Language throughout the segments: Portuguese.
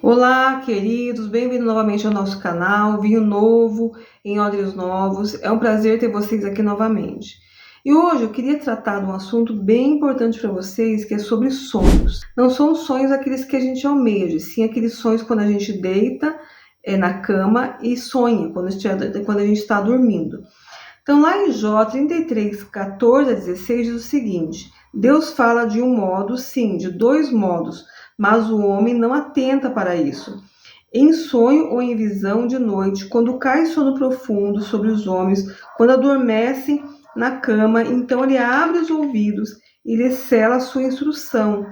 Olá, queridos, bem-vindos novamente ao nosso canal, vinho novo em odres novos. É um prazer ter vocês aqui novamente. E hoje eu queria tratar de um assunto bem importante para vocês, que é sobre sonhos. Não são sonhos aqueles que a gente almeja, sim aqueles sonhos quando a gente deita na cama e sonha, quando a gente está dormindo. Então, lá em Jó 33, 14 a 16, diz o seguinte: Deus fala de um modo, sim, de dois modos, mas o homem não atenta para isso. Em sonho ou em visão de noite, quando cai sono profundo sobre os homens, quando adormecem na cama, então ele abre os ouvidos e lhe sela a sua instrução,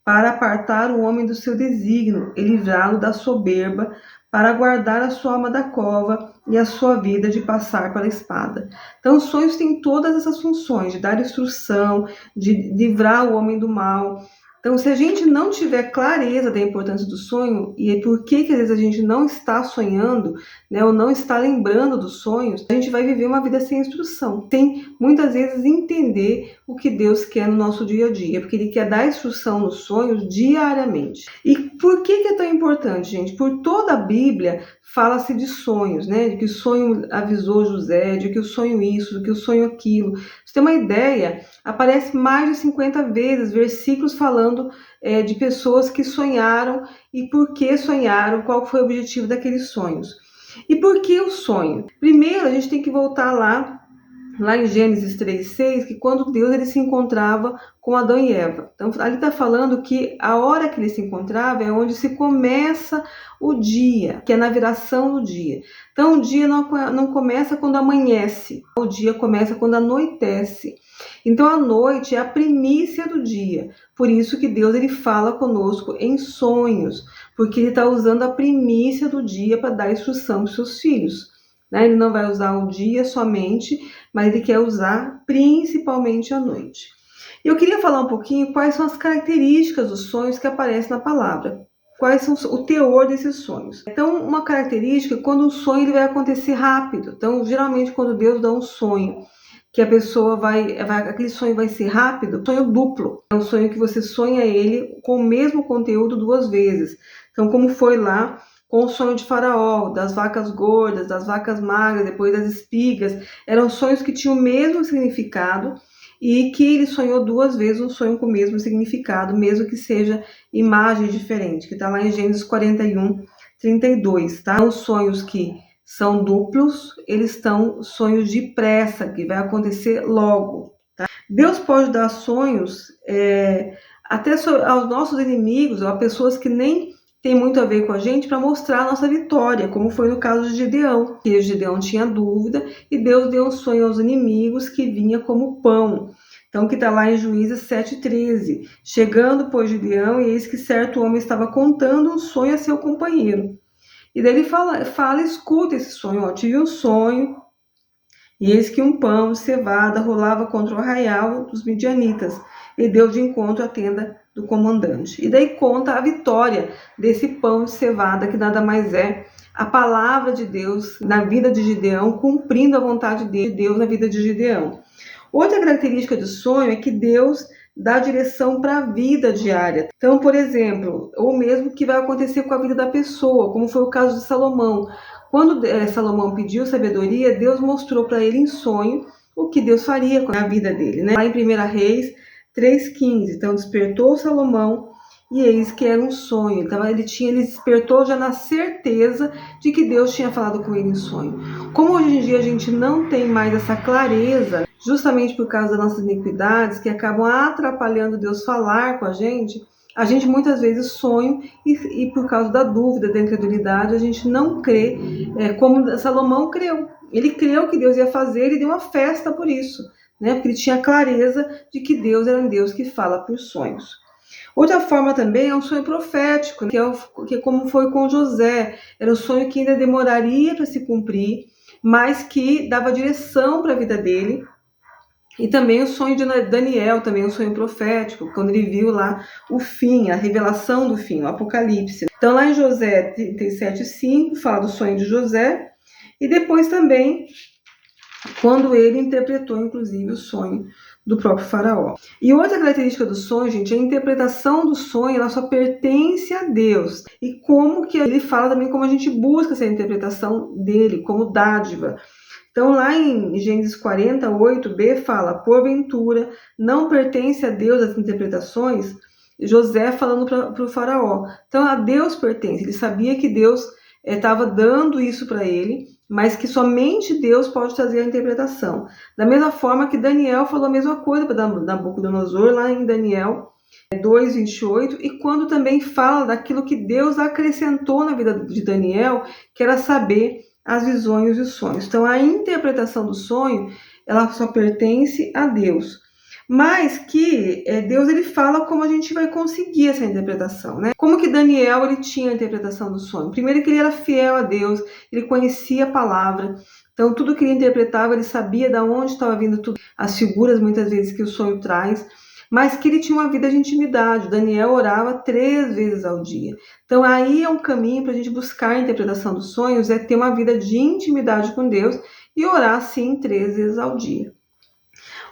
para apartar o homem do seu desígnio e livrá-lo da soberba, para guardar a sua alma da cova e a sua vida de passar pela espada. Então, os sonhos têm todas essas funções, de dar instrução, de livrar o homem do mal. Então, se a gente não tiver clareza da importância do sonho e por que às vezes a gente não está sonhando, né, ou não está lembrando dos sonhos, a gente vai viver uma vida sem instrução. Tem muitas vezes entender o que Deus quer no nosso dia a dia, porque Ele quer dar instrução nos sonhos diariamente. E por que é tão importante, gente? Por toda a Bíblia fala-se de sonhos, né? De que o sonho avisou José, de que o sonho isso, de que o sonho aquilo. Pra você ter uma ideia, aparece mais de 50 vezes versículos falando de pessoas que sonharam e por que sonharam, qual foi o objetivo daqueles sonhos. E por que o sonho? Primeiro, a gente tem que voltar lá em Gênesis 3:6, que quando Deus ele se encontrava com Adão e Eva. Então, ali está falando que a hora que ele se encontrava é onde se começa o dia, que é na viração do dia. Então, o dia não começa quando amanhece, o dia começa quando anoitece. Então, a noite é a primícia do dia. Por isso que Deus ele fala conosco em sonhos, porque ele está usando a primícia do dia para dar instrução para os seus filhos. Ele não vai usar o dia somente, mas ele quer usar principalmente a noite. Eu queria falar um pouquinho quais são as características dos sonhos que aparecem na palavra. Quais são o teor desses sonhos. Então, uma característica é quando um sonho ele vai acontecer rápido. Então, geralmente, quando Deus dá um sonho, que a pessoa aquele sonho vai ser rápido, sonho duplo. É um sonho que você sonha ele com o mesmo conteúdo duas vezes. Então, como foi lá com o sonho de Faraó, das vacas gordas, das vacas magras, depois das espigas, eram sonhos que tinham o mesmo significado e que ele sonhou duas vezes um sonho com o mesmo significado, mesmo que seja imagem diferente, que está lá em Gênesis 41, 32, tá? Os sonhos que são duplos, eles estão sonhos de pressa, que vai acontecer logo, tá? Deus pode dar sonhos até aos nossos inimigos, ou a pessoas que nem tem muito a ver com a gente, para mostrar a nossa vitória, como foi no caso de Gideão, que Gideão tinha dúvida e Deus deu um sonho aos inimigos que vinha como pão. Então, que está lá em Juízes 7:13. Chegando, pois, Gideão, e eis que certo homem estava contando um sonho a seu companheiro. E daí ele fala escuta esse sonho, ó, tive um sonho, e eis que um pão de cevada rolava contra o arraial dos midianitas, e deu de encontro à tenda do comandante. E daí conta a vitória desse pão de cevada, que nada mais é a palavra de Deus na vida de Gideão, cumprindo a vontade de Deus na vida de Gideão. Outra característica do sonho é que Deus dá direção para a vida diária. Então, por exemplo, ou mesmo que vai acontecer com a vida da pessoa, como foi o caso de Salomão. Quando Salomão pediu sabedoria, Deus mostrou para ele em sonho o que Deus faria com a vida dele, né? Lá em 1 Reis 3:15. Então, despertou Salomão e eis que era um sonho. Então, ele despertou já na certeza de que Deus tinha falado com ele em sonho. Como hoje em dia a gente não tem mais essa clareza, justamente por causa das nossas iniquidades, que acabam atrapalhando Deus falar com a gente muitas vezes sonha e por causa da dúvida, da incredulidade, a gente não crê como Salomão creu. Ele creu que Deus ia fazer e deu uma festa por isso, né? Porque ele tinha clareza de que Deus era um Deus que fala por sonhos. Outra forma também é um sonho profético, que é como foi com José. Era um sonho que ainda demoraria para se cumprir, mas que dava direção para a vida dele. E também o sonho de Daniel, também um sonho profético, quando ele viu lá o fim, a revelação do fim, o Apocalipse. Então lá em José 37:5 fala do sonho de José, e depois também quando ele interpretou inclusive o sonho do próprio faraó. E outra característica do sonho, gente, a interpretação do sonho, ela só pertence a Deus. E como que ele fala também como a gente busca essa interpretação dele, como dádiva. Então, lá em Gênesis 48b fala, porventura, não pertence a Deus as interpretações? José falando para o faraó. Então, a Deus pertence. Ele sabia que Deus estava dando isso para ele, mas que somente Deus pode trazer a interpretação. Da mesma forma que Daniel falou a mesma coisa para Nabucodonosor, lá em Daniel 2:28, e quando também fala daquilo que Deus acrescentou na vida de Daniel, que era saber as visões e os sonhos. Então, a interpretação do sonho, ela só pertence a Deus. Mas que Deus, ele fala como a gente vai conseguir essa interpretação, né? Como que Daniel, ele tinha a interpretação do sonho? Primeiro que ele era fiel a Deus, ele conhecia a palavra, então tudo que ele interpretava, ele sabia de onde estava vindo tudo, as figuras muitas vezes que o sonho traz, mas que ele tinha uma vida de intimidade. Daniel orava 3 vezes ao dia. Então aí é um caminho para a gente buscar a interpretação dos sonhos, é ter uma vida de intimidade com Deus e orar sim 3 vezes ao dia.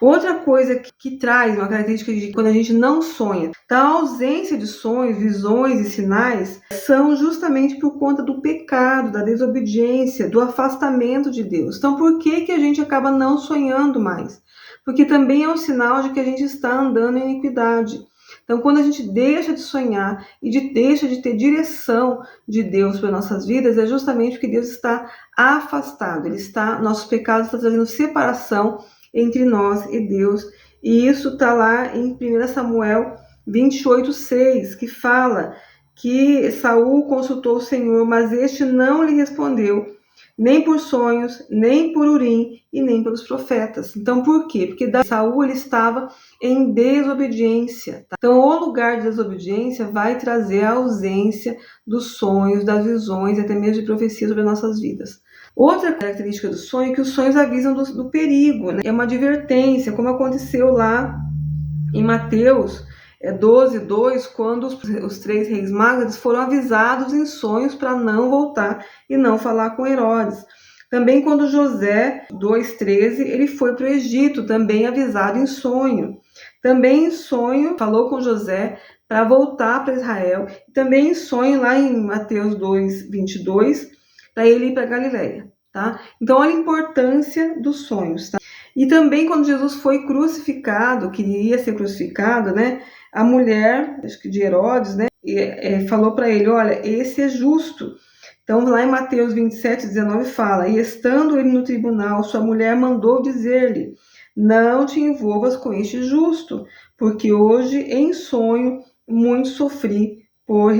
Outra coisa que traz uma característica de quando a gente não sonha, a ausência de sonhos, visões e sinais são justamente por conta do pecado, da desobediência, do afastamento de Deus. Então, por que a gente acaba não sonhando mais? Porque também é um sinal de que a gente está andando em iniquidade. Então, quando a gente deixa de sonhar e deixa de ter direção de Deus para nossas vidas, é justamente porque Deus está afastado. Nossos pecados estão trazendo separação entre nós e Deus. E isso está lá em 1 Samuel 28:6, que fala que Saul consultou o Senhor, mas este não lhe respondeu, nem por sonhos, nem por Urim e nem pelos profetas. Então, por quê? Porque Saul, ele estava em desobediência. Tá? Então, o lugar de desobediência vai trazer a ausência dos sonhos, das visões, até mesmo de profecias sobre as nossas vidas. Outra característica do sonho é que os sonhos avisam do perigo, né? É uma advertência, como aconteceu lá em Mateus 12:2, quando os 3 reis magos foram avisados em sonhos para não voltar e não falar com Herodes. Também quando José, 2:13, ele foi para o Egito, também avisado em sonho. Também em sonho, falou com José para voltar para Israel. Também em sonho, lá em Mateus 2:22, para ele ir para Galileia, tá? Então, olha a importância dos sonhos, tá? E também quando Jesus foi crucificado, que iria ser crucificado, né? A mulher, acho que de Herodes, né? Falou para ele, olha, esse é justo. Então, lá em Mateus 27:19 fala, e estando ele no tribunal, sua mulher mandou dizer-lhe, não te envolvas com este justo, porque hoje em sonho muito sofri por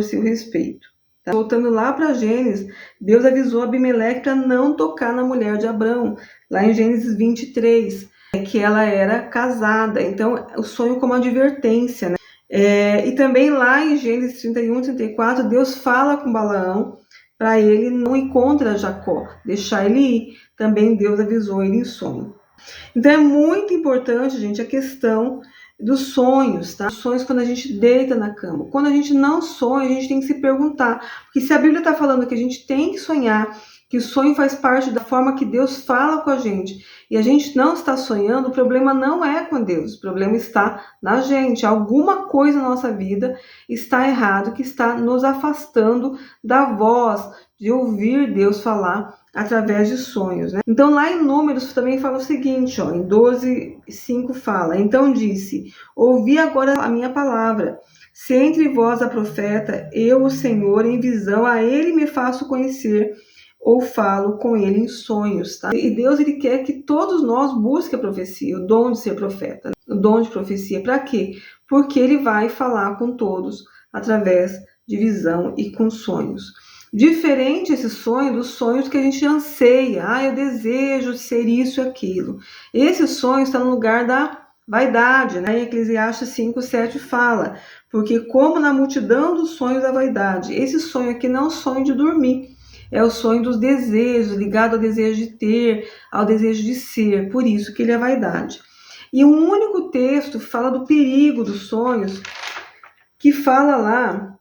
seu respeito. Tá? Voltando lá para Gênesis, Deus avisou Abimeleque para não tocar na mulher de Abrão, lá em Gênesis 23, que ela era casada. Então, o sonho como advertência, né? E também lá em Gênesis 31:34, Deus fala com Balaão para ele não encontrar Jacó, deixar ele ir. Também Deus avisou ele em sonho. Então, é muito importante, gente, a questão dos sonhos, tá? Os sonhos quando a gente deita na cama. Quando a gente não sonha, a gente tem que se perguntar. Porque se a Bíblia está falando que a gente tem que sonhar, que o sonho faz parte da forma que Deus fala com a gente, e a gente não está sonhando, o problema não é com Deus, o problema está na gente. Alguma coisa na nossa vida está errado, que está nos afastando da voz, de ouvir Deus falar através de sonhos, né? Então lá em Números também fala o seguinte, ó, em 12:5 fala, então disse, ouvi agora a minha palavra, se entre vós a profeta, eu, o Senhor, em visão, a ele me faço conhecer, ou falo com ele em sonhos, tá? E Deus, ele quer que todos nós busquem a profecia, o dom de ser profeta, né? O dom de profecia, para quê? Porque ele vai falar com todos através de visão e com sonhos. Diferente esse sonho dos sonhos que a gente anseia. Eu desejo ser isso e aquilo. Esse sonho está no lugar da vaidade, né? Em Eclesiastes 5:7 fala, porque como na multidão dos sonhos da vaidade, esse sonho aqui não é um sonho de dormir, é o sonho dos desejos, ligado ao desejo de ter, ao desejo de ser, por isso que ele é vaidade. E um único texto fala do perigo dos sonhos, que fala lá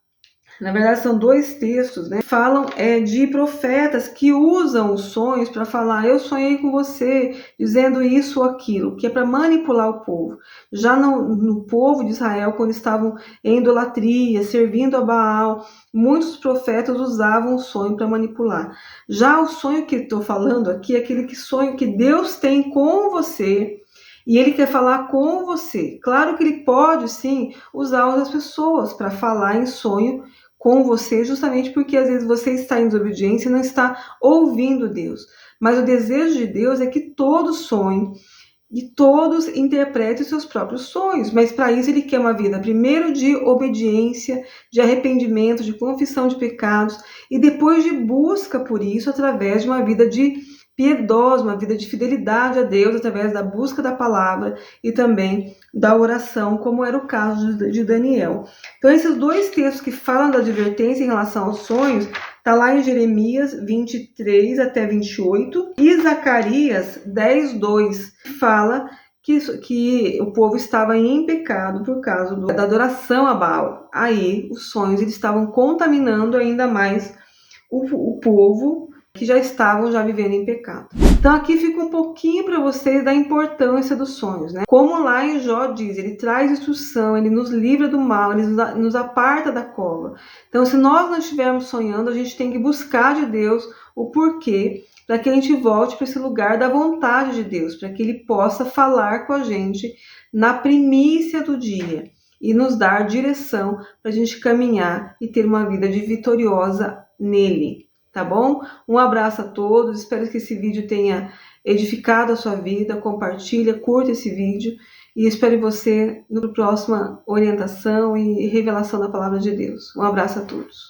Na verdade, são dois textos, né? Falam de profetas que usam os sonhos para falar: eu sonhei com você, dizendo isso ou aquilo, que é para manipular o povo. Já no povo de Israel, quando estavam em idolatria, servindo a Baal, muitos profetas usavam o sonho para manipular. Já o sonho que estou falando aqui é aquele sonho que Deus tem com você. E ele quer falar com você. Claro que ele pode, sim, usar outras pessoas para falar em sonho com você, justamente porque às vezes você está em desobediência e não está ouvindo Deus. Mas o desejo de Deus é que todos sonhem e todos interpretem os seus próprios sonhos. Mas para isso ele quer uma vida, primeiro, de obediência, de arrependimento, de confissão de pecados e depois de busca por isso através de uma vida de piedosa, uma vida de fidelidade a Deus através da busca da palavra e também da oração, como era o caso de Daniel. Então esses dois textos que falam da advertência em relação aos sonhos, está lá em Jeremias 23 até 28 e Zacarias 10:2, que fala que o povo estava em pecado por causa da adoração a Baal. Aí os sonhos eles estavam contaminando ainda mais o povo que já estavam vivendo em pecado. Então aqui fica um pouquinho para vocês da importância dos sonhos, né? Como lá em Jó diz, ele traz instrução, ele nos livra do mal, ele nos aparta da cova. Então se nós não estivermos sonhando, a gente tem que buscar de Deus o porquê, para que a gente volte para esse lugar da vontade de Deus, para que ele possa falar com a gente na primícia do dia e nos dar direção para a gente caminhar e ter uma vida vitoriosa nele. Tá bom? Um abraço a todos, espero que esse vídeo tenha edificado a sua vida, compartilha, curta esse vídeo e espero você na próxima orientação e revelação da Palavra de Deus. Um abraço a todos.